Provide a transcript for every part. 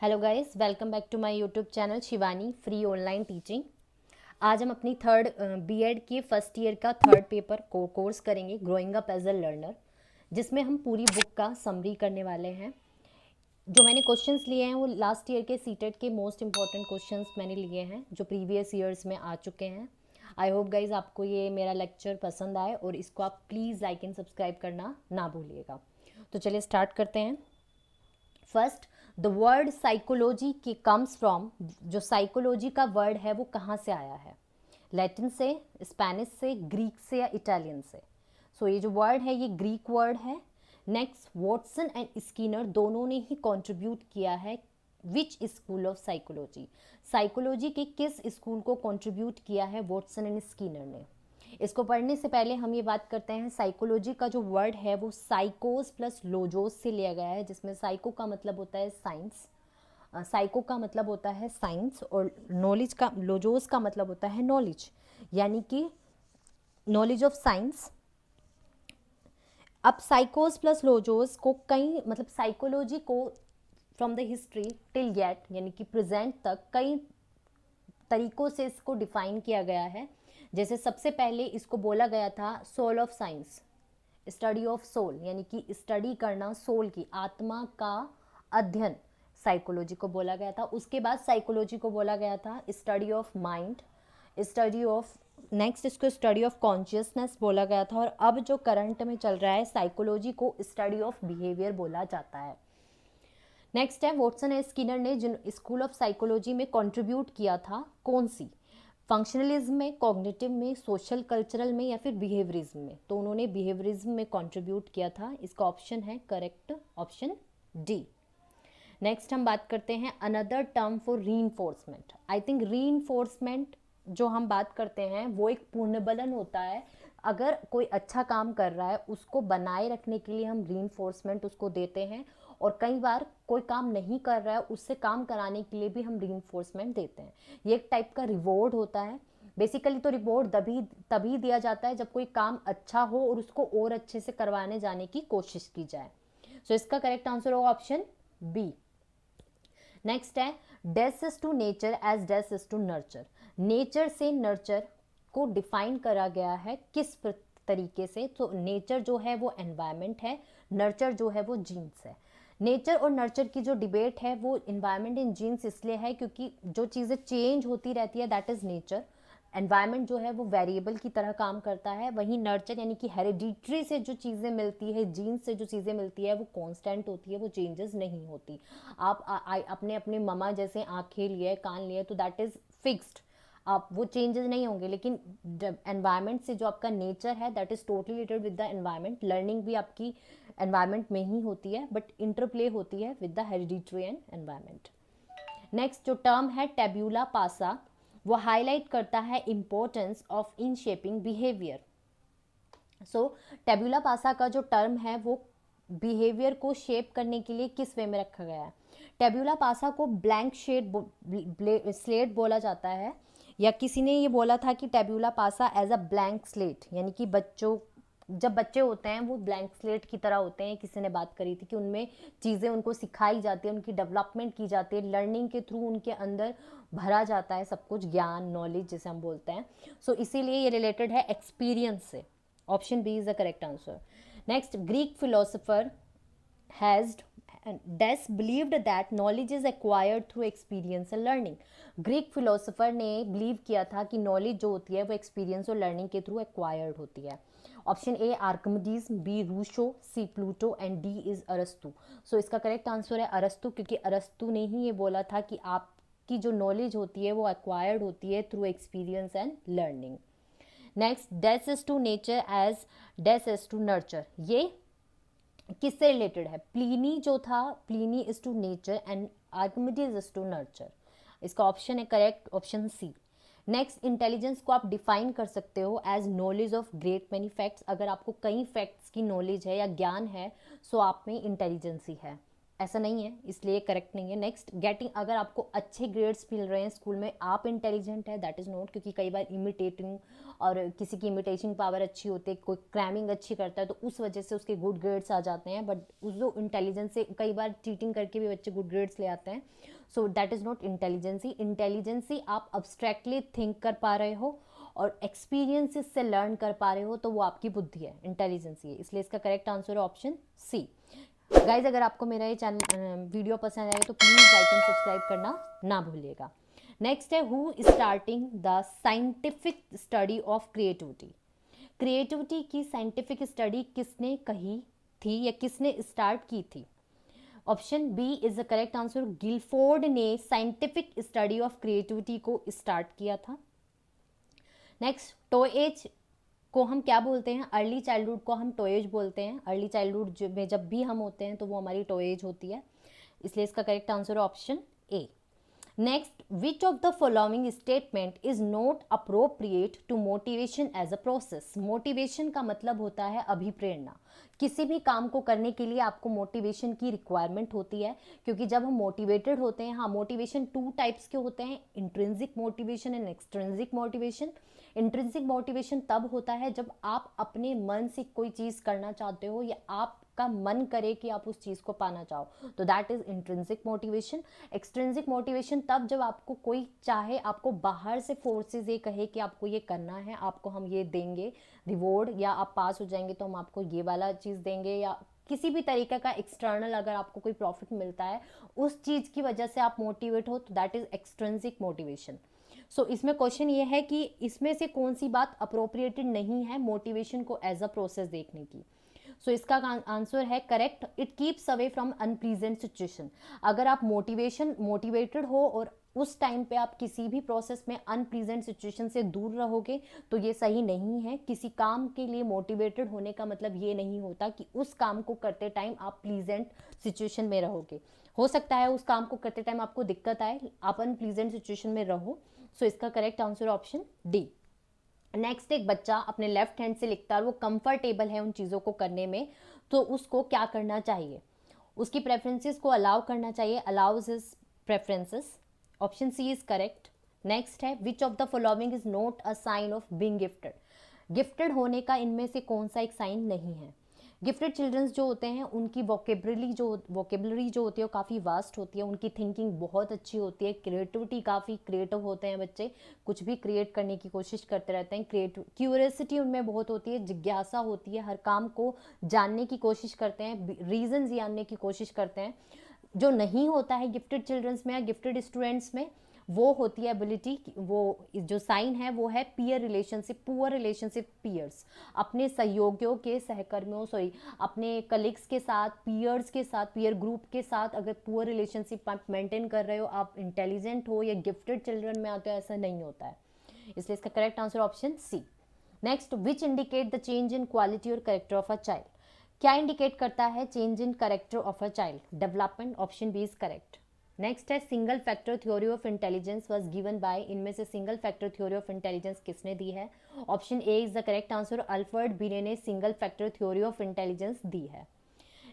Hello guys, welcome back to my YouTube channel Shivani free online teaching. आज हम अपनी third BEd के first year का थर्ड पेपर कोर्स करेंगे, growing up as a learner, जिसमें हम पूरी बुक का समरी करने वाले हैं। जो मैंने क्वेश्चंस लिए हैं वो लास्ट ईयर के सीटेट के मोस्ट इंपॉर्टेंट क्वेश्चंस मैंने लिए हैं जो प्रीवियस ईयर्स में आ चुके हैं। आई होप गाइज आपको ये मेरा लेक्चर पसंद आए और इसको आप प्लीज़ लाइक एंड सब्सक्राइब करना ना भूलिएगा। तो चलिए स्टार्ट करते हैं। फर्स्ट, द वर्ड साइकोलॉजी की कम्स फ्रॉम, जो साइकोलॉजी का वर्ड है वो कहाँ से आया है? लैटिन से, स्पेनिश से, ग्रीक से या इटालियन से? सो ये जो वर्ड है ये ग्रीक वर्ड है। नेक्स्ट, वॉटसन एंड स्किनर दोनों ने ही कंट्रीब्यूट किया है which school of psychology, psychology के किस स्कूल को कंट्रीब्यूट किया है वॉटसन एंड स्किनर ने? इसको पढ़ने से पहले हम ये बात करते हैं, साइकोलॉजी का जो वर्ड है वो साइकोस प्लस लोजोस से लिया गया है, जिसमें साइको का मतलब होता है साइंस, साइको का मतलब होता है साइंस, और नॉलेज का, लोजोस का मतलब होता है नॉलेज, यानी कि नॉलेज ऑफ साइंस। अब साइकोस प्लस लोजोस को कई, मतलब साइकोलॉजी को from the history till yet यानी कि प्रेजेंट तक कई तरीकों से इसको डिफाइन किया गया है। जैसे सबसे पहले इसको बोला गया था soul of science, study of soul, यानी कि स्टडी करना सोल की, आत्मा का अध्ययन, साइकोलॉजी को बोला गया था। उसके बाद साइकोलॉजी को बोला गया था study of mind, study of, next इसको स्टडी ऑफ कॉन्शियसनेस बोला गया था, और अब जो करंट में चल रहा है साइकोलॉजी को स्टडी ऑफ बिहेवियर बोला जाता है। नेक्स्ट है वॉटसन एंड स्किनर ने जिन स्कूल ऑफ साइकोलॉजी में कंट्रीब्यूट किया था, कौन सी? फंक्शनलिज्म में, कॉग्निटिव में, सोशल कल्चरल में या फिर बिहेवियरिज्म में? तो उन्होंने बिहेवियरिज्म में कंट्रीब्यूट किया था। इसका ऑप्शन है करेक्ट ऑप्शन डी। नेक्स्ट हम बात करते हैं another term for reinforcement. I think reinforcement जो हम बात करते हैं वो एक पुनर्बलन होता है। अगर कोई अच्छा काम कर रहा है उसको बनाए रखने के लिए हम रीइंफोर्समेंट उसको देते हैं, और कई बार कोई काम नहीं कर रहा है उससे काम कराने के लिए भी हम रीइंफोर्समेंट देते हैं। ये एक टाइप का रिवॉर्ड होता है। बेसिकली तो रिवॉर्ड तभी तभी दिया जाता है जब कोई काम अच्छा हो और उसको और अच्छे से करवाने जाने की कोशिश की जाए। सो इसका करेक्ट आंसर होगा ऑप्शन बी। नेक्स्ट है डेस इज टू नेचर एज डेस इज टू नर्चर। नेचर से नर्चर को डिफाइन करा गया है किस तरीके से? तो नेचर जो है वो एनवायरनमेंट है, नर्चर जो है वो जीन्स है। नेचर और नर्चर की जो डिबेट है वो इन्वायरमेंट इन जीन्स इसलिए है क्योंकि जो चीज़ें चेंज होती रहती है दैट इज़ नेचर। एनवायरनमेंट जो है वो वेरिएबल की तरह काम करता है, वहीं नर्चर यानी कि हेरिडिटरी से जो चीज़ें मिलती है, जीन्स से जो चीज़ें मिलती है वो कांस्टेंट होती है, वो चेंजेस नहीं होती। आप अपने अपने ममा जैसे आँखें लिए, कान लिए, तो दैट इज़ फिक्स्ड, आप वो चेंजेस नहीं होंगे। लेकिन एनवायरनमेंट से जो आपका नेचर है that is totally related with the environment. Learning भी आपकी एनवायरनमेंट में ही होती है, बट इंटरप्ले होती है with the hereditary and environment. Next जो टर्म है टेब्यूला पासा, वो हाईलाइट करता है importance of in shaping behaviour. So tabula rasa का जो टर्म है वो बिहेवियर को शेप करने के लिए किस वे में रखा गया है? टेब्यूला पासा को ब्लैंक स्लेट बोला जाता है, या किसी ने ये बोला था कि टेब्यूला पासा एज अ ब्लैंक स्लेट, यानी कि बच्चों, जब बच्चे होते हैं वो ब्लैंक स्लेट की तरह होते हैं। किसी ने बात करी थी कि उनमें चीज़ें उनको सिखाई जाती है, उनकी डेवलपमेंट की जाती है, लर्निंग के थ्रू उनके अंदर भरा जाता है सब कुछ, ज्ञान, नॉलेज जिसे हम बोलते हैं। सो इसीलिए ये रिलेटेड है एक्सपीरियंस से। Option B is the correct answer. Next, Greek philosopher has disbelieved that knowledge is acquired through experience and learning. Greek philosopher ने बिलीव किया था कि नॉलेज जो होती है वो एक्सपीरियंस और लर्निंग के थ्रू एक्वायर्ड होती है। Option A Archimedes, B Rousseau, C Pluto and D is अरस्तु। सो इसका करेक्ट आंसर है अरस्तु, क्योंकि अरस्तु ने ही ये बोला था कि आपकी जो नॉलेज होती है वो एक्वायर्ड होती है through experience and learning. Next, डेस इज टू नेचर एज डेस इज टू नर्चर, ये किससे रिलेटेड है? प्लीनी जो था, Pliny is to nature and Archimedes is to nurture. इसका ऑप्शन है correct option C. Next, intelligence को आप डिफाइन कर सकते हो as knowledge of great many facts. अगर आपको कई फैक्ट्स की नॉलेज है या ज्ञान है सो आप में इंटेलिजेंसी है। ऐसा नहीं है, इसलिए करेक्ट नहीं है। नेक्स्ट, गेटिंग, अगर आपको अच्छे ग्रेड्स मिल रहे हैं स्कूल में, आप इंटेलिजेंट है, दैट इज़ नॉट, क्योंकि कई बार इमिटेटिंग और किसी की इमिटेशन पावर अच्छी होती है, कोई क्रैमिंग अच्छी करता है तो उस वजह से उसके गुड ग्रेड्स आ जाते हैं, बट उस जो इंटेलिजेंस से कई बार चीटिंग करके भी बच्चे गुड ग्रेड्स ले आते हैं, so that is not intelligence. Intelligence आप अब्स्ट्रैक्टली थिंक कर पा रहे हो और एक्सपीरियंसेस से लर्न कर पा रहे हो, तो वो आपकी बुद्धि है, इंटेलिजेंसी है, इसलिए इसका करेक्ट आंसर है ऑप्शन सी। गाइज, अगर आपको मेरा ये चैनल वीडियो पसंद आए तो प्लीज़ लाइक एंड सब्सक्राइब करना ना भूलिएगा। नेक्स्ट है, who starting the scientific study of creativity. Creativity की साइंटिफिक स्टडी किसने कही थी या किसने स्टार्ट की थी? Option B is the correct answer, Guilford ने साइंटिफिक स्टडी ऑफ क्रिएटिविटी को स्टार्ट किया था। नेक्स्ट, टॉयज को हम क्या बोलते हैं? अर्ली चाइल्डहुड को हम टॉयज बोलते हैं। अर्ली चाइल्डहुड में जब भी हम होते हैं तो वो हमारी टॉयज होती है, इसलिए इसका करेक्ट आंसर है option A. Next, which of the following statement is not appropriate to motivation as a process. Motivation का मतलब होता है अभिप्रेरणा। किसी भी काम को करने के लिए आपको मोटिवेशन की रिक्वायरमेंट होती है, क्योंकि जब हम मोटिवेटेड होते हैं, हाँ, मोटिवेशन 2 टाइप्स के होते हैं, intrinsic motivation and extrinsic motivation. Intrinsic motivation तब होता है जब आप अपने मन से कोई चीज़ करना चाहते हो या आपका मन करे कि आप उस चीज़ को पाना चाहो, तो that is intrinsic motivation. Extrinsic motivation तब जब आपको कोई चाहे, आपको बाहर से फोर्सेस ये कहे कि आपको ये करना है, आपको हम ये देंगे रिवॉर्ड, या आप पास हो जाएंगे तो हम आपको ये वाला चीज़ देंगे, या किसी भी तरीके का एक्सटर्नल अगर आपको कोई प्रॉफिट मिलता है उस चीज़ की वजह से आप मोटिवेट हो, तो दैट इज एक्सट्रिंसिक मोटिवेशन। सो इसमें क्वेश्चन ये है कि इसमें से कौन सी बात अप्रोप्रिएटेड नहीं है मोटिवेशन को एज अ प्रोसेस देखने की। सो इसका आंसर है correct, it keeps away from unpleasant situation. अगर आप मोटिवेटेड हो और उस टाइम पे आप किसी भी प्रोसेस में अनप्लीजेंट सिचुएशन से दूर रहोगे तो ये सही नहीं है। किसी काम के लिए मोटिवेटेड होने का मतलब ये नहीं होता कि उस काम को करते टाइम आप प्लीजेंट सिचुएशन में रहोगे। हो सकता है उस काम को करते टाइम आपको दिक्कत आए, आप अनप्लीजेंट सिचुएशन में रहो। सो इसका correct answer option D. Next, एक बच्चा अपने लेफ्ट हैंड से लिखता है और वो कंफर्टेबल है उन चीज़ों को करने में, तो उसको क्या करना चाहिए? उसकी प्रेफरेंसेस को अलाउ करना चाहिए, allows his preferences. Option C is correct. Next है, which of the following is not a sign of being gifted. Gifted होने का इनमें से कौन सा एक साइन नहीं है? गिफ्टेड चिल्ड्रंस जो होते हैं उनकी वोकेबलरी जो होती है वो काफ़ी वास्ट होती है, उनकी थिंकिंग बहुत अच्छी होती है, क्रिएटिविटी, काफ़ी क्रिएटिव होते हैं बच्चे, कुछ भी क्रिएट करने की कोशिश करते रहते हैं, क्यूरियोसिटी उनमें बहुत होती है, जिज्ञासा होती है, हर काम को जानने की कोशिश करते हैं, रीजंस जानने की कोशिश करते हैं। जो नहीं होता है गिफ्टेड चिल्ड्रंस में या गिफ्टेड स्टूडेंट्स में, वो होती है एबिलिटी, वो जो साइन है वो है peer relationship, poor relationship peers, अपने सहयोगियों के, सहकर्मियों, अपने कलीग्स के साथ, पीयर्स के साथ, पीयर ग्रुप के साथ अगर पुअर रिलेशनशिप आप मेंटेन कर रहे हो, आप इंटेलिजेंट हो या गिफ्टेड चिल्ड्रन में आते हो, ऐसा नहीं होता है, इसलिए इसका correct answer option C. Next, which indicate the change in quality और कैरेक्टर ऑफ अ चाइल्ड। क्या इंडिकेट करता है change in character of a child? Development. Option B is correct. Next है, single factor theory of intelligence was given by. इनमें से single factor theory of intelligence किसने दी है? Option A is the correct answer, Alfred Binet ने single factor theory of intelligence दी है।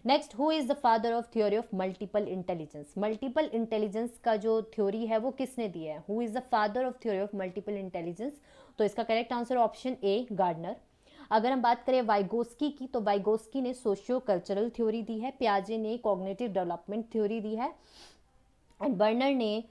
Next, who is the father of theory of multiple intelligence. Multiple intelligence का जो theory है वो किसने दी है? Who is the father of theory of multiple intelligence? तो इसका correct answer option A, Gardner. अगर हम बात करें वाइगोस्की की, तो वाइगोस्की ने सोशियो कल्चरल थ्योरी दी है, पियाजे ने कॉग्निटिव डेवलपमेंट थ्योरी दी है, एंड बर्नर ने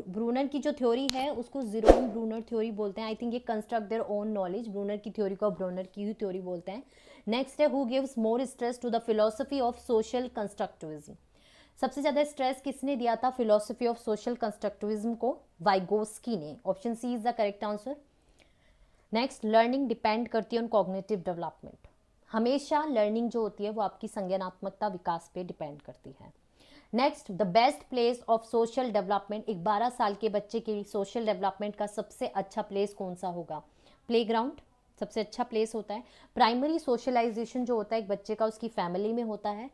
ब्रूनर की जो थ्योरी है उसको जीरोम ब्रूनर थ्योरी बोलते हैं। आई थिंक ये construct their own knowledge, Bruner की थ्योरी को ब्रूनर की ही थ्योरी बोलते हैं। नेक्स्ट है, who gives more stress to the philosophy of social constructivism. सबसे ज़्यादा स्ट्रेस किसने दिया था फिलोसफी ऑफ सोशल कंस्ट्रक्टिविज्म को? वाइगोस्की ने। Option C is the correct answer. Next, learning depend करती है ऑन कॉग्निटिव डेवलपमेंट। हमेशा लर्निंग जो होती है वो आपकी संज्ञानात्मकता विकास पे डिपेंड करती है। Next, the best place of social development. एक 12 साल के बच्चे के लिए सोशल डेवलपमेंट का सबसे अच्छा प्लेस कौन सा होगा? प्लेग्राउंड सबसे अच्छा प्लेस होता है। प्राइमरी सोशलाइजेशन जो होता है एक बच्चे का उसकी फैमिली में होता है,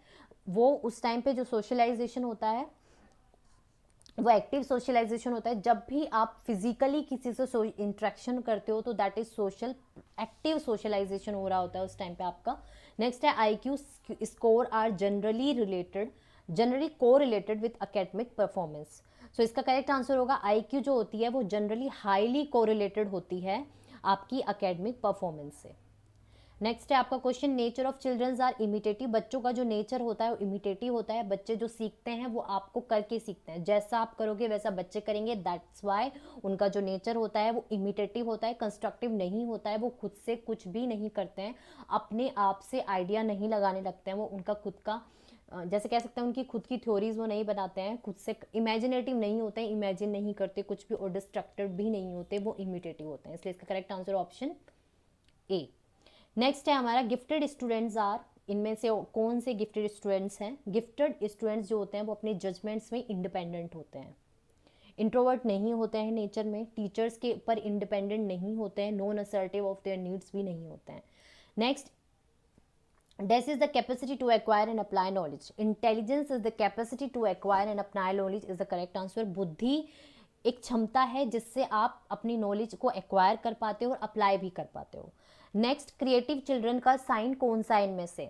वो उस टाइम पे जो सोशलाइजेशन होता है वो एक्टिव सोशलाइजेशन होता है। जब भी आप फिजिकली किसी से इंट्रैक्शन करते हो तो that is social, active socialization हो रहा होता है उस टाइम पे आपका। नेक्स्ट है IQ स्कोर आर जनरली को रिलेटेड विथ अकेडमिक परफॉर्मेंस। सो इसका करेक्ट आंसर होगा IQ जो होती है वो जनरली हाईली कोरिलेटेड होती है आपकी अकेडमिक परफॉर्मेंस से। नेक्स्ट है आपका question, nature of childrens are imitative. बच्चों का जो नेचर होता है वो इमिटेटिव होता है। बच्चे जो सीखते हैं वो आपको करके सीखते हैं, जैसा आप करोगे वैसा बच्चे करेंगे। दैट्स वाई उनका जो नेचर होता है वो इमिटेटिव होता है, कंस्ट्रक्टिव नहीं होता है। वो खुद से कुछ भी नहीं करते हैं, अपने आप से आइडिया नहीं लगाने लगते हैं। वो उनका खुद का जैसे कह सकते हैं उनकी खुद की थ्योरीज वो नहीं बनाते हैं, खुद से इमेजिनेटिव नहीं होते हैं, इमेजिन नहीं करते कुछ भी, और डिस्ट्रक्टिव भी नहीं होते, वो इमिटेटिव होते हैं। इसलिए इसका correct answer option A. Next है हमारा गिफ्टेड स्टूडेंट्स आर। इनमें से कौन से गिफ्टेड स्टूडेंट्स हैं? गिफ्टेड स्टूडेंट्स जो होते हैं वो अपने जजमेंट्स में इंडिपेंडेंट होते हैं, इंट्रोवर्ट नहीं होते हैं नेचर में, टीचर्स के ऊपर इंडिपेंडेंट नहीं होते हैं, non assertive of their needs भी नहीं होते हैं। Next, This is the capacity to acquire and apply knowledge. Intelligence is the capacity to acquire and apply knowledge is the correct answer. बुद्धि एक क्षमता है जिससे आप अपनी नॉलेज को एक्वायर कर पाते हो और अप्लाई भी कर पाते हो। नेक्स्ट, क्रिएटिव चिल्ड्रन का साइन कौन सा है इनमें से?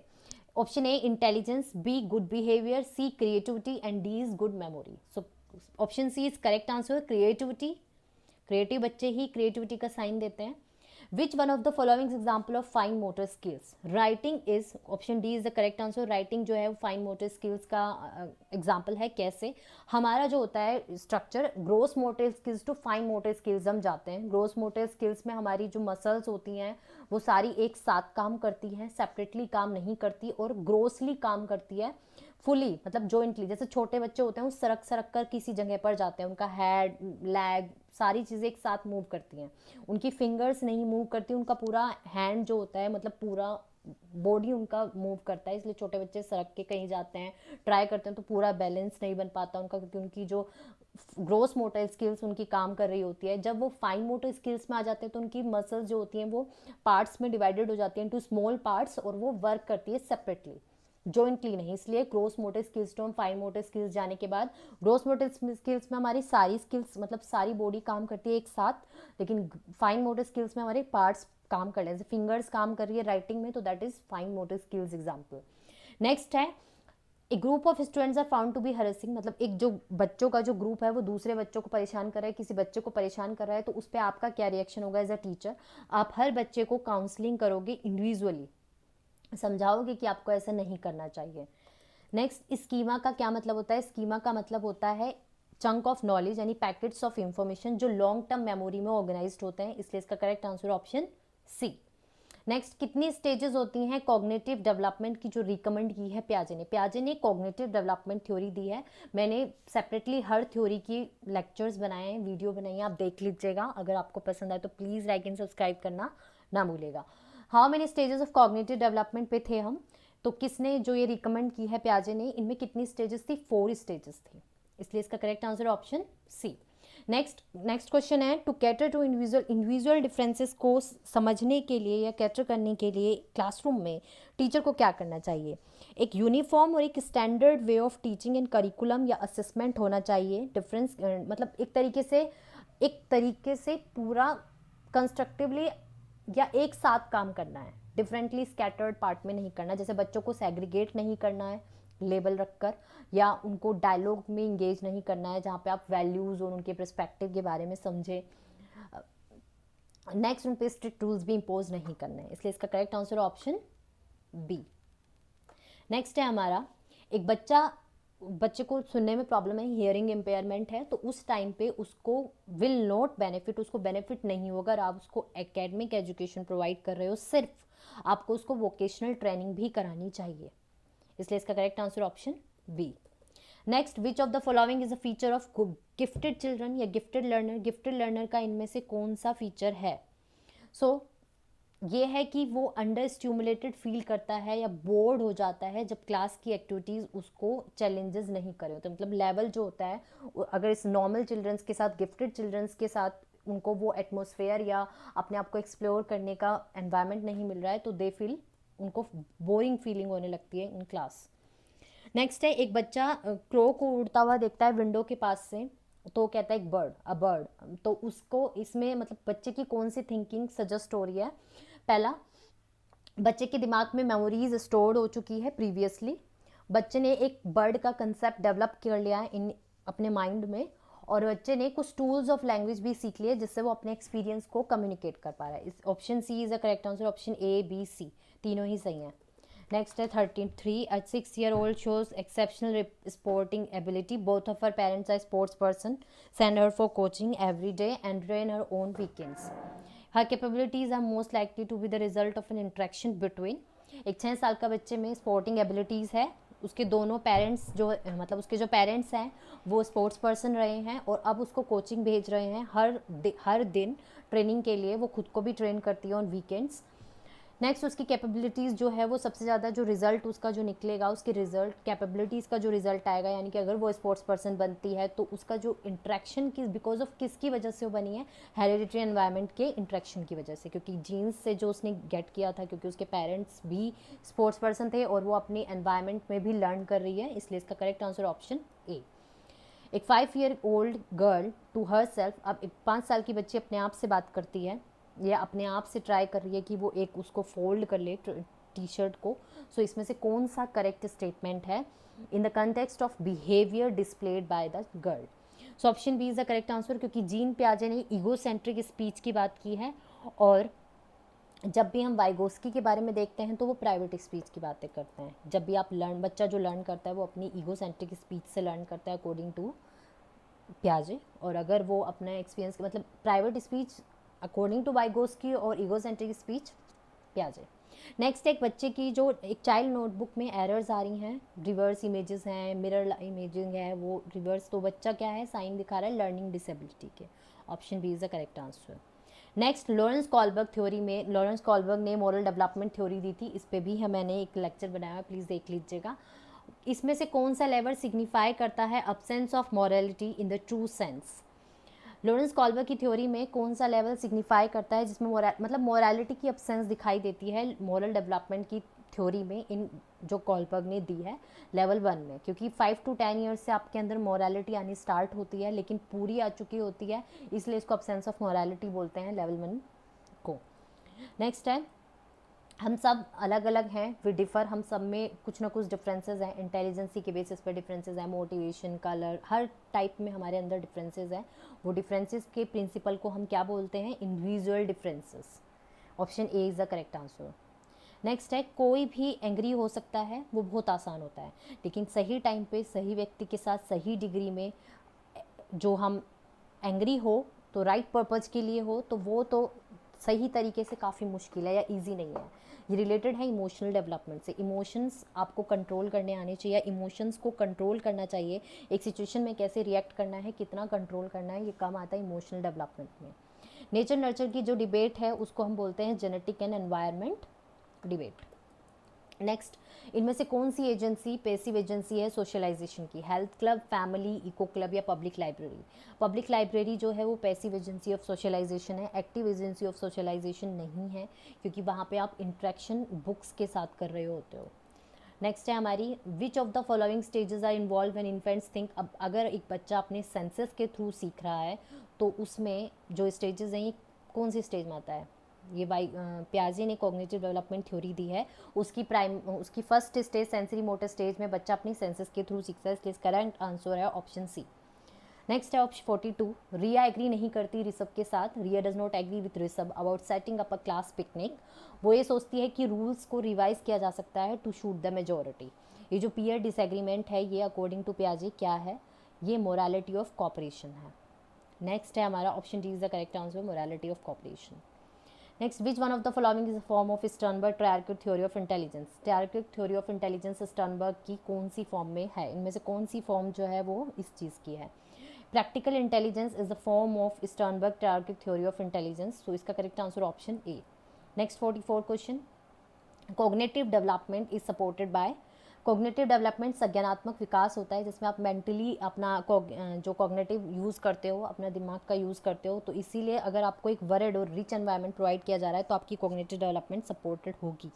Option A intelligence, B good behaviour, C creativity and D is good memory. So option C is correct answer, creativity. Creative बच्चे ही क्रिएटिविटी का साइन देते हैं। Which one of the following is example of fine motor skills? Writing is, option D is the correct answer. Writing जो है वो fine motor skills का example है। कैसे? हमारा जो होता है structure, gross motor skills to fine motor skills हम जाते हैं। ग्रोस मोटर स्किल्स में हमारी जो मसल्स होती हैं वो सारी एक साथ काम करती हैं, सेपरेटली काम नहीं करती, और ग्रोसली काम करती है फुली, मतलब जॉइंटली। जैसे छोटे बच्चे होते हैं वो सरक सरक कर किसी जगह पर जाते हैं, उनका हेड, लेग, सारी चीज़ें एक साथ मूव करती हैं, उनकी फिंगर्स नहीं मूव करती, उनका पूरा हैंड जो होता है, मतलब पूरा बॉडी उनका मूव करता है। इसलिए छोटे बच्चे सरक के कहीं जाते हैं, ट्राई करते हैं तो पूरा बैलेंस नहीं बन पाता उनका, क्योंकि उनकी जो ग्रोस मोटर स्किल्स उनकी काम कर रही होती है। जब वो फाइन मोटर स्किल्स में आ जाते हैं तो उनकी मसल्स जो होती हैं वो पार्ट्स में डिवाइडेड हो जाती हैं इनटू स्मॉल पार्ट्स, और वो वर्क करती है सेपरेटली, जॉइंटली नहीं। इसलिए ग्रोस मोटर स्किल्स टू हम फाइन मोटर स्किल्स जाने के बाद, ग्रोस मोटर स्किल्स में हमारी सारी स्किल्स, मतलब सारी बॉडी काम करती है एक साथ, लेकिन फाइन मोटर स्किल्स में हमारे पार्ट्स काम कर रहे हैं। जैसे फिंगर्स काम कर रही है राइटिंग में, तो that is fine motor skills example. Next है, a group of students are found to be harassing. मतलब एक जो बच्चों का जो ग्रुप है वो दूसरे बच्चों को परेशान कर रहा है, किसी बच्चे को परेशान कर रहा है, तो उस पर आपका क्या रिएक्शन होगा एज अ टीचर? आप हर बच्चे को काउंसलिंग करोगे, इंडिविजुअली समझाओगे कि आपको ऐसा नहीं करना चाहिए। नेक्स्ट, स्कीमा का क्या मतलब होता है? स्कीमा का मतलब होता है चंक ऑफ नॉलेज, यानी पैकेट्स ऑफ इंफॉर्मेशन जो लॉन्ग टर्म मेमोरी में ऑर्गेनाइज्ड होते हैं। इसलिए इसका correct answer option C. Next, कितनी स्टेजेस होती हैं कॉग्निटिव डेवलपमेंट की, जो रिकमेंड की है पियाजे ने? पियाजे ने कॉग्निटिव डेवलपमेंट थ्योरी दी है। मैंने सेपरेटली हर थ्योरी की लेक्चर्स बनाए हैं, वीडियो बनाई है, आप देख लीजिएगा। अगर आपको पसंद आए तो प्लीज़ लाइक एंड सब्सक्राइब करना ना भूलेगा। How many stages of cognitive development पे थे हम? तो किसने जो ये रिकमेंड की है पियाजे ने, इनमें कितनी स्टेजेस थी? 4 स्टेजेस थी। इसलिए इसका correct answer option C. Next question है, to cater to individual differences को समझने के लिए या कैटर करने के लिए क्लासरूम में टीचर को क्या करना चाहिए? एक यूनिफॉर्म और एक standard way of teaching and curriculum या असेसमेंट होना चाहिए। डिफरेंस मतलब एक तरीके से पूरा कंस्ट्रक्टिवली या एक साथ काम करना है, डिफरेंटली स्कैटर्ड पार्ट में नहीं करना। जैसे बच्चों को सेग्रीगेट नहीं करना है लेबल रखकर, या उनको डायलॉग में इंगेज नहीं करना है जहाँ पे आप वैल्यूज़ और उनके पर्सपेक्टिव के बारे में समझें। नेक्स्ट, उन पे स्ट्रिक्ट रूल्स भी इम्पोज नहीं करने हैं। इसलिए इसका correct answer option B. Next है हमारा, एक बच्चे को सुनने में प्रॉब्लम है, हियरिंग इम्पेयरमेंट है, तो उस टाइम पे उसको विल नॉट बेनिफिट, उसको बेनिफिट नहीं होगा अगर आप उसको एकेडमिक एजुकेशन प्रोवाइड कर रहे हो, सिर्फ आपको उसको वोकेशनल ट्रेनिंग भी करानी चाहिए। इसलिए इसका correct answer option B. Next, which of the following is a feature of gifted children या गिफ्टेड लर्नर? गिफ्टेड लर्नर का इनमें से कौन सा फीचर है? ये है कि वो अंडर स्टिमुलेटेड फील करता है या बोर्ड हो जाता है जब क्लास की एक्टिविटीज़ उसको चैलेंजेस नहीं करे होते। मतलब लेवल जो होता है, अगर इस नॉर्मल चिल्ड्रंस के साथ, गिफ्टेड चिल्ड्रंस के साथ उनको वो एटमॉस्फेयर या अपने आप को एक्सप्लोर करने का एनवायरनमेंट नहीं मिल रहा है, तो दे फील, उनको बोरिंग फीलिंग होने लगती है इन क्लास। नेक्स्ट है, एक बच्चा क्रो को उड़ता हुआ देखता है विंडो के पास से, तो कहता है एक बर्ड, अ बर्ड। तो उसको इसमें मतलब बच्चे की कौन सी थिंकिंग सजेस्ट हो रही है? पहला, बच्चे के दिमाग में मेमोरीज स्टोर्ड हो चुकी है प्रीवियसली, बच्चे ने एक बर्ड का कंसेप्ट डेवलप कर लिया है इन अपने माइंड में, और बच्चे ने कुछ टूल्स ऑफ लैंग्वेज भी सीख लिए जिससे वो अपने एक्सपीरियंस को कम्युनिकेट कर पा रहा है। इस option C is a correct answer, option A B C तीनों ही सही हैं। नेक्स्ट है 33, a 6-year-old shows exceptional sporting ability. Both of her parents are sports person, send her for coaching every day and train her own weekends. Her capabilities are most likely to be the result of an interaction between, एक 6 साल का बच्चे में sporting abilities है, उसके दोनों parents जो मतलब उसके जो पेरेंट्स हैं वो स्पोर्ट्स पर्सन रहे हैं और अब उसको कोचिंग भेज रहे हैं हर दिन ट्रेनिंग के लिए, वो खुद को भी ट्रेन करती है ऑन वीकेंड्स। नेक्स्ट, उसकी कैपेबिलिटीज़ जो है वो सबसे ज़्यादा जो रिजल्ट उसका जो निकलेगा, उसके रिजल्ट कैपेबिलिटीज़ का जो रिजल्ट आएगा, यानी कि अगर वो स्पोर्ट्स पर्सन बनती है तो उसका जो इंट्रैक्शन किस बिकॉज ऑफ किसकी वजह से वो बनी है? हेरिडिटरी एनवायरनमेंट के इंट्रैक्शन की वजह से, क्योंकि जीन्स से जो उसने गेट किया था, क्योंकि उसके पेरेंट्स भी स्पोर्ट्स पर्सन थे और वो अपनी एनवायरनमेंट में भी लर्न कर रही है, इसलिए इसका करेक्ट आंसर ऑप्शन ए। एक 5-year-old girl to her self, अब एक 5 साल की बच्ची अपने आप से बात करती है या अपने आप से ट्राई कर रही है कि वो एक उसको फोल्ड कर ले टी शर्ट को। सो इसमें से कौन सा करेक्ट स्टेटमेंट है in the context of behaviour displayed by the girl? So option B is the correct answer, क्योंकि जीन पियाजे ने ईगोसेंट्रिक स्पीच की बात की है, और जब भी हम वाइगोस्की के बारे में देखते हैं तो वो प्राइवेट स्पीच की बातें करते हैं। जब भी आप बच्चा जो लर्न करता है वो अपनी ईगोसेंट्रिक स्पीच से लर्न करता है अकॉर्डिंग टू पियाजे, और अगर वो अपना एक्सपीरियंस मतलब private speech according to Vygotsky और ईगोसेंट्रिक स्पीच पियाजे। नेक्स्ट, एक बच्चे की जो एक चाइल्ड नोटबुक में एरर्स आ रही हैं, रिवर्स इमेजेस हैं, मिरर इमेजिंग है, वो रिवर्स, तो बच्चा क्या है साइन दिखा रहा है लर्निंग डिसेबिलिटी के। Option B is the correct answer. Next, Lawrence Kohlberg theory में लॉरेंस कॉलबर्ग ने मॉरल डेवलपमेंट थ्योरी दी थी, इस पर भी मैंने एक लेक्चर बनाया है, प्लीज़ देख लीजिएगा। इसमें से कौन सा लेवल सिग्निफाई करता है absence of morality in the true sense? Lawrence Kohlberg की थ्योरी में कौन सा लेवल सिग्निफाई करता है जिसमें मतलब मोरालिटी की अब्सेंस दिखाई देती है मॉरल डेवलपमेंट की थ्योरी में, इन जो कॉल्बर्ग ने दी है लेवल 1 में, क्योंकि 5 to 10 ईयर्स से आपके अंदर मोरालिटी आनी स्टार्ट होती है लेकिन पूरी आ चुकी होती है, इसलिए इसको अब्सेंस ऑफ मोरालिटी बोलते हैं लेवल 1 को। नेक्स्ट है, हम सब अलग अलग हैं, वी डिफ़र, हम सब में कुछ ना कुछ डिफरेंसेस हैं, इंटेलिजेंसी के बेसिस पे डिफरेंसेस हैं, मोटिवेशन, कलर, हर टाइप में हमारे अंदर डिफरेंसेस हैं। वो डिफरेंसेस के प्रिंसिपल को हम क्या बोलते हैं? Individual differences. Option A is the correct answer. Next है, कोई भी एंग्री हो सकता है, वो बहुत आसान होता है, लेकिन सही टाइम पे सही व्यक्ति के साथ सही डिग्री में जो हम एंग्री हो तो राइट पर्पज़ के लिए हो, तो वो तो सही तरीके से काफ़ी मुश्किल है या इजी नहीं है। ये रिलेटेड है इमोशनल डेवलपमेंट से। इमोशंस आपको कंट्रोल करने आने चाहिए, इमोशंस को कंट्रोल करना चाहिए, एक सिचुएशन में कैसे रिएक्ट करना है, कितना कंट्रोल करना है, ये काम आता है इमोशनल डेवलपमेंट में। नेचर नर्चर की जो डिबेट है उसको हम बोलते हैं genetic and environment debate. Next, इनमें से कौन सी एजेंसी पैसिव एजेंसी है सोशलाइजेशन की? Health club, family, eco club या पब्लिक लाइब्रेरी? पब्लिक लाइब्रेरी जो है वो पैसिव एजेंसी ऑफ सोशलाइजेशन है, एक्टिव एजेंसी ऑफ सोशलाइजेशन नहीं है, क्योंकि वहाँ पे आप इंट्रैक्शन बुक्स के साथ कर रहे होते हो। नेक्स्ट है हमारी, which of the following stages are involve when infants think? अब अगर एक बच्चा अपने सेंसेस के थ्रू सीख रहा है तो उसमें जो स्टेजेस हैं ये कौन सी स्टेज में आता है? ये पियाजे ने कॉग्निटिव डेवलपमेंट थ्योरी दी है, उसकी first stage sensory motor stage में बच्चा अपनी सेंसेस के थ्रू सीखता है, इसलिए करेक्ट आंसर है ऑप्शन सी। नेक्स्ट है ऑप्शन 42, रिया एग्री नहीं करती ऋषभ के साथ, Riya does not agree with Rishabh about setting up a class picnic. वो ये सोचती है कि रूल्स को रिवाइज किया जा सकता है टू शूट द मेजोरिटी। ये जो पीयर डिसएग्रीमेंट है ये अकॉर्डिंग टू पियाजे क्या है? ये मोरालिटी ऑफ कॉपरेशन है। नेक्स्ट है हमारा option D is the correct answer, morality of cooperation. Next, which one of the following is a form of Sternberg triarchic theory of intelligence? Triarchic theory of intelligence Sternberg की कौन सी form में है? इनमें से कौन सी form जो है वो इस चीज़ की है? Practical intelligence is the form of Sternberg triarchic theory of intelligence, तो इसका correct answer option A. Next 44 question, cognitive development is supported by? Cognitive development संज्ञानात्मक विकास होता है जिसमें आप मेंटली अपना जो कॉग्निटिव यूज़ करते हो, अपना दिमाग का यूज़ करते हो, तो इसीलिए अगर आपको एक वरिड और रिच एनवायरनमेंट प्रोवाइड किया जा रहा है तो आपकी कॉग्निटिव डेवलपमेंट सपोर्टेड होगी।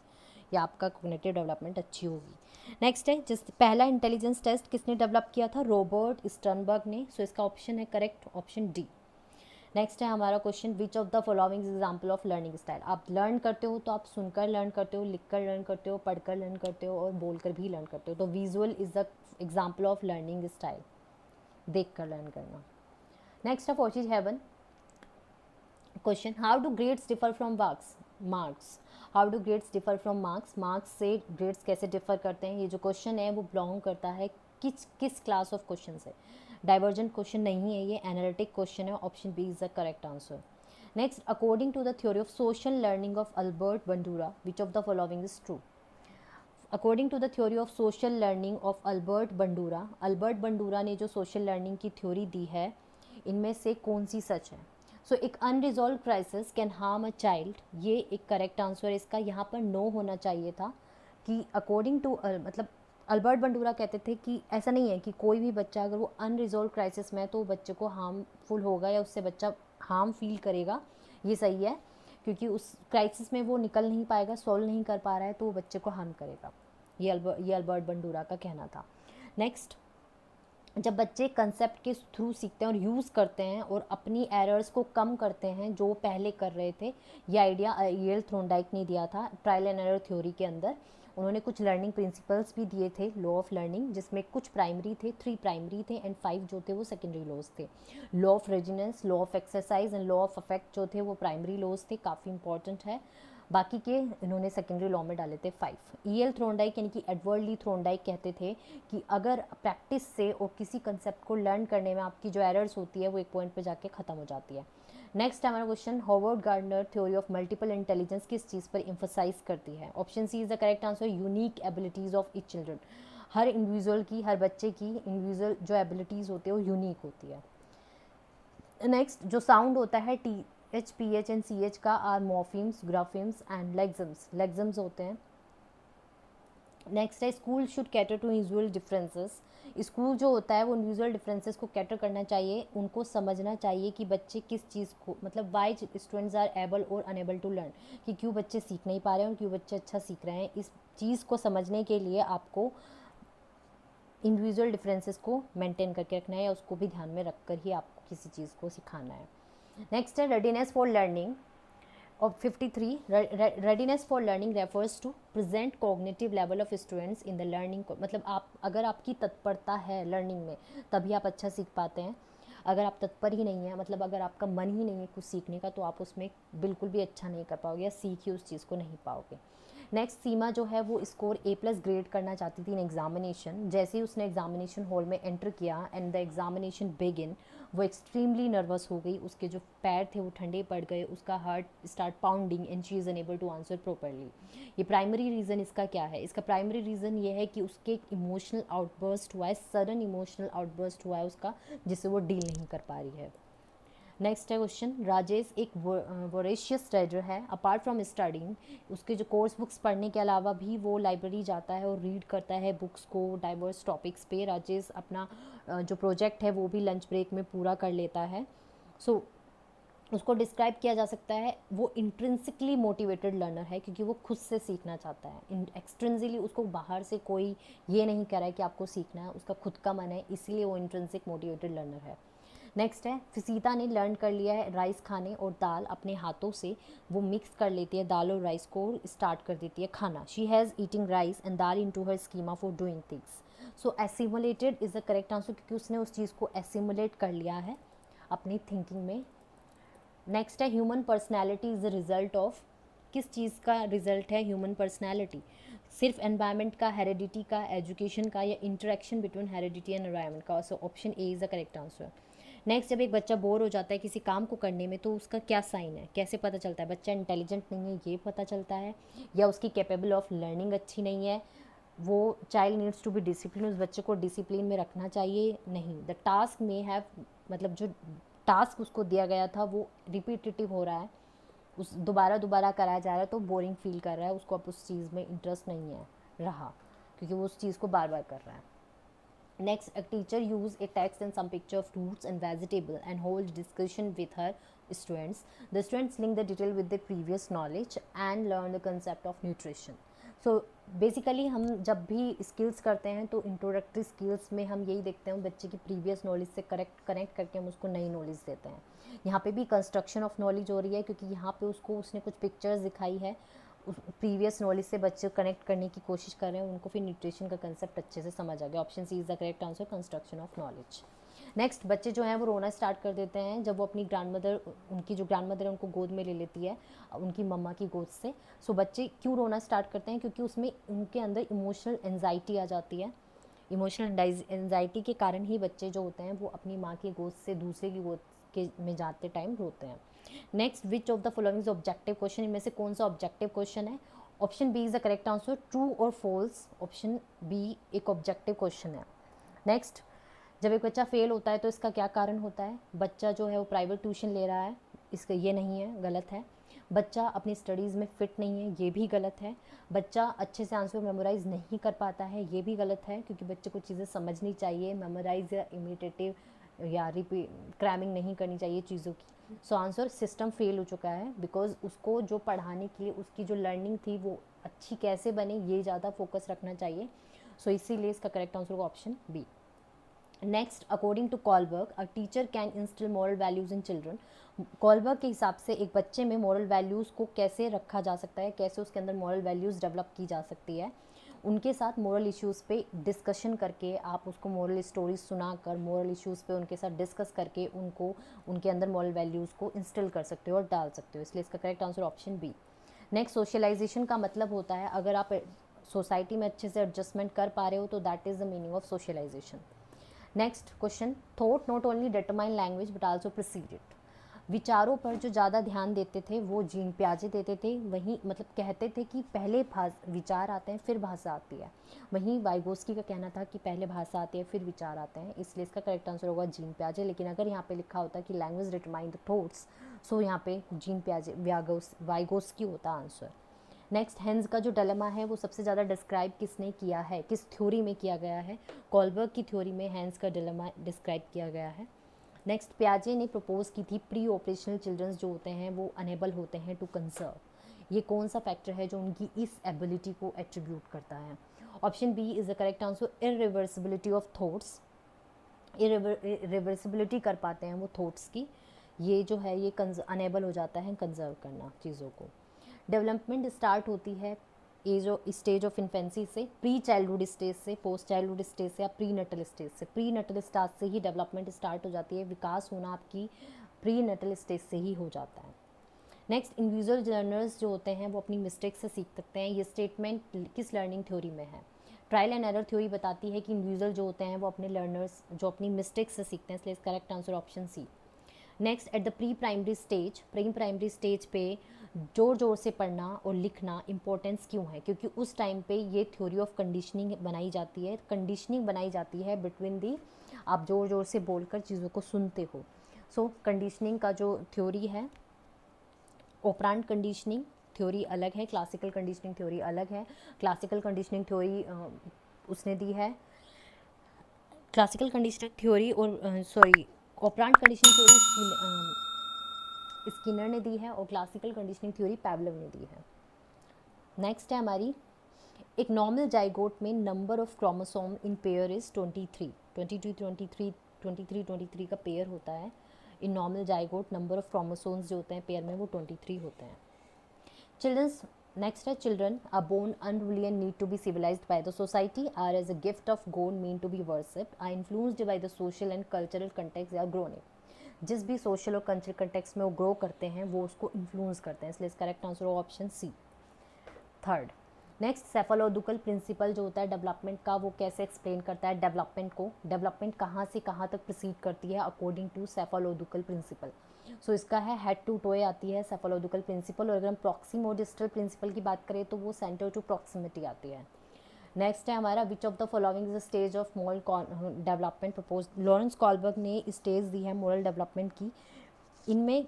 या आपका कॉग्निटिव डेवलपमेंट अच्छी होगी। नेक्स्ट है, जिस पहला इंटेलिजेंस टेस्ट किसने डेवलप किया था, रॉबर्ट स्टर्नबर्ग ने। सो इसका ऑप्शन है करेक्ट ऑप्शन डी। नेक्स्ट है हमारा question, which of the following example of learning style. आप लर्न करते हो तो आप सुनकर लर्न करते हो, लिखकर लर्न करते हो, पढ़कर लर्न करते हो और बोलकर भी लर्न करते हो। तो visual is the example of learning style, देख कर लर्न करना। नेक्स्ट है 47 question, how do grades differ from marks. How do grades differ from marks, marks से ग्रेड्स कैसे डिफर करते हैं। ये जो क्वेश्चन है वो बिलोंग करता है किस क्लास ऑफ क्वेश्चन से। डाइवर्जेंट क्वेश्चन नहीं है ये, एनालिटिक क्वेश्चन है। Option B is the correct answer. Next, according to the theory of social learning of Albert Bandura, which of the following is true. According to the theory of social learning of Albert Bandura ने जो social learning की theory दी है, इनमें से कौन सी सच है। सो एक unresolved crisis can harm a child, ये एक करेक्ट आंसर है इसका। यहाँ पर नो होना चाहिए था कि अकॉर्डिंग टू मतलब अल्बर्ट बंडूरा कहते थे कि ऐसा नहीं है कि कोई भी बच्चा अगर वो अनरिजॉल्व क्राइसिस में है तो बच्चे को हार्मफुल होगा या उससे बच्चा हार्म फील करेगा, ये सही है, क्योंकि उस क्राइसिस में वो निकल नहीं पाएगा, सॉल्व नहीं कर पा रहा है तो वो बच्चे को हार्म करेगा। ये अल्बर्ट बंडूरा का कहना था। नेक्स्ट, जब बच्चे कंसेप्ट के थ्रू सीखते हैं और यूज़ करते हैं और अपनी एरर्स को कम करते हैं जो पहले कर रहे थे, ये आइडिया ईएल थ्रोनडाइक ने दिया था ट्रायल एंड एरर थ्योरी के अंदर। उन्होंने कुछ लर्निंग प्रिंसिपल्स भी दिए थे, लॉ ऑफ लर्निंग, जिसमें कुछ प्राइमरी थे, 3 प्राइमरी थे एंड 5 जो थे वो सेकेंडरी लॉज थे। Law of readiness, law of exercise and law of effect जो थे वो प्राइमरी लॉज थे, काफ़ी इंपॉर्टेंट है। बाकी के इन्होंने सेकेंडरी लॉ में डाले थे 5। ईएल थ्रोनडाइक यानी कि एडवर्ड ली थ्रोनडाइक कहते थे कि अगर प्रैक्टिस से और किसी कंसेप्ट को लर्न करने में आपकी जो एरर्स होती है वो एक पॉइंट पे जाके ख़त्म हो जाती है। नेक्स्ट हमारा question, Howard Gardner theory of multiple intelligence किस चीज़ पर एम्फोसाइज करती है। Option C is the correct answer, unique abilities of each children. हर इंडिविजुअल की, हर बच्चे की इंडिविजुअल जो एबिलिटीज़ होती है वो यूनिक होती है। नेक्स्ट, जो साउंड होता है T H P H and C H का are morphemes, graphemes and lexemes होते हैं। नेक्स्ट है, school should cater to individual differences. School जो होता है वो इंडिविजुअल डिफरेंसेस को कैटर करना चाहिए, उनको समझना चाहिए कि बच्चे किस चीज़ को, मतलब वाई स्टूडेंट्स आर एबल और अनेबल टू लर्न, कि क्यों बच्चे सीख नहीं पा रहे हैं और क्यों बच्चे अच्छा सीख रहे हैं। इस चीज़ को समझने के लिए आपको इंडिविजुअल डिफरेंसेस को मेंटेन करके रखना है या उसको भी ध्यान में रख कर ही आपको किसी चीज़ को सिखाना है। नेक्स्ट है readiness for learning of 53। Readiness for learning refers to present cognitive level of students in the learning. मतलब आप अगर आपकी तत्परता है लर्निंग में तभी आप अच्छा सीख पाते हैं। अगर आप तत्पर ही नहीं है, मतलब अगर आपका मन ही नहीं है कुछ सीखने का, तो आप उसमें बिल्कुल भी अच्छा नहीं कर पाओगे या सीख ही उस चीज़ को नहीं पाओगे। नेक्स्ट, सीमा जो है वो स्कोर A+ ग्रेड करना चाहती थी इन एग्जामिनेशन। जैसे ही उसने एग्जामिनेशन हॉल में एंटर किया एंड द एग्जामिनेशन बिगिन, वो एक्सट्रीमली नर्वस हो गई, उसके जो पैर थे वो ठंडे पड़ गए, उसका heart start pounding and she is unable to answer properly. ये प्राइमरी रीज़न इसका क्या है, इसका प्राइमरी रीज़न ये है कि उसके एक इमोशनल आउटबर्स्ट हुआ है, सडन इमोशनल आउटबर्स्ट हुआ है उसका, जिससे वो डील नहीं कर पा रही है। नेक्स्ट है क्वेश्चन, राजेश एक वोरेशियस रीडर है। अपार्ट फ्रॉम स्टडिंग, उसके जो कोर्स बुक्स पढ़ने के अलावा भी वो लाइब्रेरी जाता है और रीड करता है बुक्स को डाइवर्स टॉपिक्स पे। राजेश अपना जो प्रोजेक्ट है वो भी लंच ब्रेक में पूरा कर लेता है। सो उसको डिस्क्राइब किया जा सकता है वो इंट्रिंसिकली मोटिवेटेड लर्नर है, क्योंकि वो खुद से सीखना चाहता है। एक्सट्रिंसिकली उसको बाहर से कोई ये नहीं कह रहा है कि आपको सीखना है, उसका खुद का मन है, इसलिए वो इंट्रिंसिक मोटिवेटेड लर्नर है। नेक्स्ट है, फिसीता ने लर्न कर लिया है राइस खाने और दाल अपने हाथों से वो मिक्स कर लेती है दाल और राइस को, स्टार्ट कर देती है खाना। She has eating rice and dal into her schema for doing things. So assimilated is the correct answer, क्योंकि उसने उस चीज़ को एसिमुलेट कर लिया है अपनी थिंकिंग में। नेक्स्ट है, human personality is the result of, किस चीज़ का रिजल्ट है ह्यूमन पर्सनैलिटी। सिर्फ एनवायरनमेंट का, हेरिडिटी का, एजुकेशन का, या interaction between heredity and environment का। So option A is the correct answer. Next, जब एक बच्चा बोर हो जाता है किसी काम को करने में तो उसका क्या साइन है, कैसे पता चलता है बच्चा इंटेलिजेंट नहीं है, ये पता चलता है, या उसकी कैपेबल ऑफ लर्निंग अच्छी नहीं है। वो child needs to be discipline, उस बच्चे को डिसिप्लिन में रखना चाहिए, नहीं। द टास्क में हैव, मतलब जो टास्क उसको दिया गया था वो रिपीटेटिव हो रहा है, उस दोबारा दोबारा कराया जा रहा है तो बोरिंग फील कर रहा है, उसको अब उस चीज़ में इंटरेस्ट नहीं है रहा, क्योंकि वो उस चीज़ को बार बार कर रहा है। Next, a teacher use a text and some picture of fruits and vegetable and hold discussion with her students. The students link the detail with their previous knowledge and learn the concept of nutrition. So basically हम जब भी skills करते हैं तो introductory skills में हम यही देखते हैं बच्चे की प्रीवियस नॉलेज से कनेक्ट करके हम उसको नई नॉलेज देते हैं। यहाँ पे भी कंस्ट्रक्शन ऑफ नॉलेज हो रही है क्योंकि यहाँ पे उसने कुछ पिक्चर्स दिखाई है, प्रीवियस नॉलेज से बच्चे कनेक्ट करने की कोशिश कर रहे हैं, उनको फिर न्यूट्रिशन का कंसेप्ट अच्छे से समझ आ गया। Option C is the correct answer, construction of knowledge. Next, बच्चे जो हैं वो रोना स्टार्ट कर देते हैं जब वो अपनी उनकी जो ग्रैंड मदर है उनको गोद में ले लेती है उनकी मम्मा की गोद से। सो बच्चे क्यों रोना स्टार्ट करते हैं? क्योंकि उसमें उनके अंदर इमोशनल एंजाइटी आ जाती है। इमोशनल एंजाइटी के कारण ही बच्चे जो होते हैं वो अपनी माँ की गोद से दूसरे की गोद के में जाते टाइम रोते हैं। Next, which of the following is objective question, इनमें से कौन सा ऑब्जेक्टिव क्वेश्चन है? Option B is the correct answer, true और फॉल्स। ऑप्शन बी एक ऑब्जेक्टिव क्वेश्चन है। नेक्स्ट, जब एक बच्चा फेल होता है तो इसका क्या कारण होता है? बच्चा जो है वो प्राइवेट ट्यूशन ले रहा है, इसका ये नहीं है, गलत है। बच्चा अपनी स्टडीज़ में फ़िट नहीं है, ये भी गलत है। बच्चा अच्छे से आंसर मेमोराइज़ नहीं कर पाता है, ये भी गलत है, क्योंकि बच्चे को चीज़ें समझनी चाहिए, मेमोराइज़ या इमिटेटिव या रिपीट क्रैमिंग नहीं करनी चाहिए चीज़ों की। सो आंसर सिस्टम फेल हो चुका है, बिकॉज उसको जो पढ़ाने के लिए उसकी जो लर्निंग थी वो अच्छी कैसे बने ये ज़्यादा फोकस रखना चाहिए। सो इसीलिए इसका करेक्ट आंसर होगा option B. Next, according to Kohlberg, a teacher can instil moral values in children. Kohlberg के हिसाब से एक बच्चे में मॉरल वैल्यूज़ को कैसे रखा जा सकता है, कैसे उसके अंदर मॉरल वैल्यूज़ डेवलप की जा सकती है? उनके साथ मॉरल इश्यूज़ पे डिस्कशन करके, आप उसको मॉरल स्टोरीज सुनाकर मॉरल इश्यूज़ पे उनके साथ डिस्कस करके उनको उनके अंदर मॉरल वैल्यूज़ को इंस्टिल कर सकते हो और डाल सकते हो, इसलिए इसका correct answer option B. Next, socialization का मतलब होता है अगर आप सोसाइटी में अच्छे से एडजस्टमेंट कर पा रहे हो तो that is the meaning of socialization. Next question, thought not only determine language but also proceed it. विचारों पर जो ज़्यादा ध्यान देते थे वो जीन प्याजे देते थे, वहीं मतलब कहते थे कि पहले विचार आते हैं फिर भाषा आती है। वहीं वाइगोस्की का कहना था कि पहले भाषा आती है फिर विचार आते हैं, इसलिए इसका करेक्ट आंसर होगा जीन प्याजे। लेकिन अगर यहाँ पे लिखा होता कि लैंग्वेज डिटरमाइन द थॉट्स, सो यहाँ पे जीन प्याजे वाइगोस्की होता आंसर। नेक्स्ट, हेंस का जो डिलेमा है वो सबसे ज़्यादा डिस्क्राइब किसने किया है, किस थ्योरी में किया गया है? कॉलबर्ग की थ्योरी में हेंस का डिलेमा डिस्क्राइब किया गया है। नेक्स्ट, प्याजे ने प्रपोज की थी प्री ऑपरेशनल चिल्ड्रंस जो होते हैं वो अनेबल होते हैं टू कंसर्व। ये कौन सा फैक्टर है जो उनकी इस एबिलिटी को एट्रीब्यूट करता है? Option B is the correct answer, irreversibility of thoughts. Reversibility कर पाते हैं वो थॉट्स की, ये जो है ये अनेबल हो जाता है कंजर्व करना चीज़ों को। डेवलपमेंट स्टार्ट होती है स्टेज ऑफ इन्फेंसी से, प्री चाइल्डहुड स्टेज से, पोस्ट चाइल्डहुड स्टेज से या प्री नटल स्टेज से? प्री नटल स्टेज से ही डेवलपमेंट स्टार्ट हो जाती है, विकास होना आपकी प्री नटल स्टेज से ही हो जाता है। नेक्स्ट, इंडिविजुअल लर्नर्स जो होते हैं वो अपनी मिस्टेक से सीख सकते हैं, ये स्टेटमेंट किस लर्निंग थ्योरी में है? ट्रायल एंड एरर थ्योरी बताती है कि इंडिविजुअल जो होते हैं वो अपने लर्नर्स जो अपनी मिस्टेक से सीखते हैं, इसलिए correct answer option C. Next, at the pre primary stage पे जोर जोर से पढ़ना और लिखना इंपॉर्टेंस क्यों है? क्योंकि उस टाइम पे ये थ्योरी ऑफ कंडीशनिंग बनाई जाती है, कंडीशनिंग बनाई जाती है बिटवीन दी, आप जोर जोर से बोलकर चीज़ों को सुनते हो। सो कंडीशनिंग का जो थ्योरी है, ऑपरेंट कंडीशनिंग थ्योरी अलग है, क्लासिकल कंडीशनिंग थ्योरी अलग है। क्लासिकल कंडीशनिंग थ्योरी उसने दी है, क्लासिकल कंडीशनिंग थ्योरी और ऑपरेंट कंडीशनिंग थ्योरी स्किनर ने दी है और क्लासिकल कंडीशनिंग थ्योरी पैवलव ने दी है। नेक्स्ट है हमारी, एक नॉर्मल जाइगोट में number of chromosome in pair is 23 23 का पेयर होता है। In normal zygote number of chromosomes जो होते हैं पेयर में वो 23 होते हैं। चिल्ड्रंस, नेक्स्ट है, children are born unruly and need to be civilized by the society, are as a gift of God mean to be worshipped, are influenced by the social and cultural context या grown up. जिस भी social और cultural context में वो grow करते हैं वो उसको इन्फ्लुएंस करते हैं, इसलिए करेक्ट आंसर हो option C. Third, next, cephalocaudal principle जो होता है डेवलपमेंट का वो कैसे एक्सप्लेन करता है डेवलपमेंट को? डेवलपमेंट कहाँ से कहाँ तक प्रोसीड करती है अकॉर्डिंग टू सेफालोदुकल प्रिंसिपल? सो इसका है हेड टू टोए आती है सेफालोदुकल प्रिंसिपल, और अगर हम प्रॉक्सिमो डिस्टल प्रिंसिपल की बात करें तो वो सेंटर टू प्रॉक्सिमिटी आती है। नेक्स्ट है हमारा, which of the following is stage of moral development propose? Lawrence Kohlberg ने स्टेज दी है मोरल डेवलपमेंट की, इनमें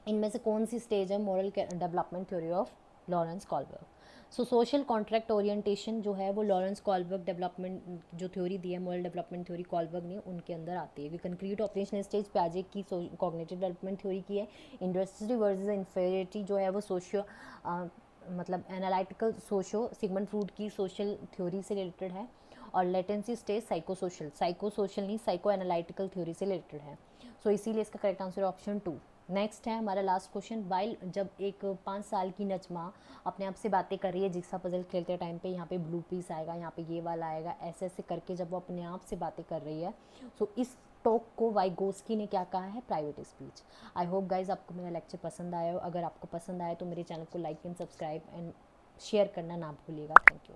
इनमें से कौन सी स्टेज है moral development theory of Lawrence Kohlberg? So social contract orientation जो है वो लॉरेंस कॉलबर्ग डेवलपमेंट जो थ्योरी दी है मोरल डेवलपमेंट थ्योरी कॉलबर्ग ने, उनके अंदर आती है। कंक्रीट ऑपरेशनल स्टेज प्याजे की कॉग्निटिव डेवलपमेंट थ्योरी की है। इंडस्ट्री वर्सेस इंफीरियरिटी जो है वो सोशियो मतलब एनालिटिकल सोशो सिगमंड फ्रूड की सोशल थ्योरी से रिलेटेड है, और लेटेंसी स्टेज साइको सोशल नहीं साइको एनालिटिकल थ्योरी से रिलेटेड है। सो इसीलिए इसका करेक्ट आंसर है ऑप्शन 2। नेक्स्ट है हमारा लास्ट क्वेश्चन, वाइल जब एक 5 साल की नजमा अपने आप से बातें कर रही है, जिक्सा पजल खेलते टाइम पे यहाँ पे ब्लू पीस आएगा, यहाँ पे ये वाला आएगा, ऐसे ऐसे करके जब वो अपने आप से बातें कर रही है, सो इस टॉक को वाइगोस्की ने क्या कहा है, private speech. I hope guys आपको मेरा लेक्चर पसंद आया हो। अगर आपको पसंद आया तो मेरे चैनल को like and subscribe and share करना ना भूलिएगा। Thank you.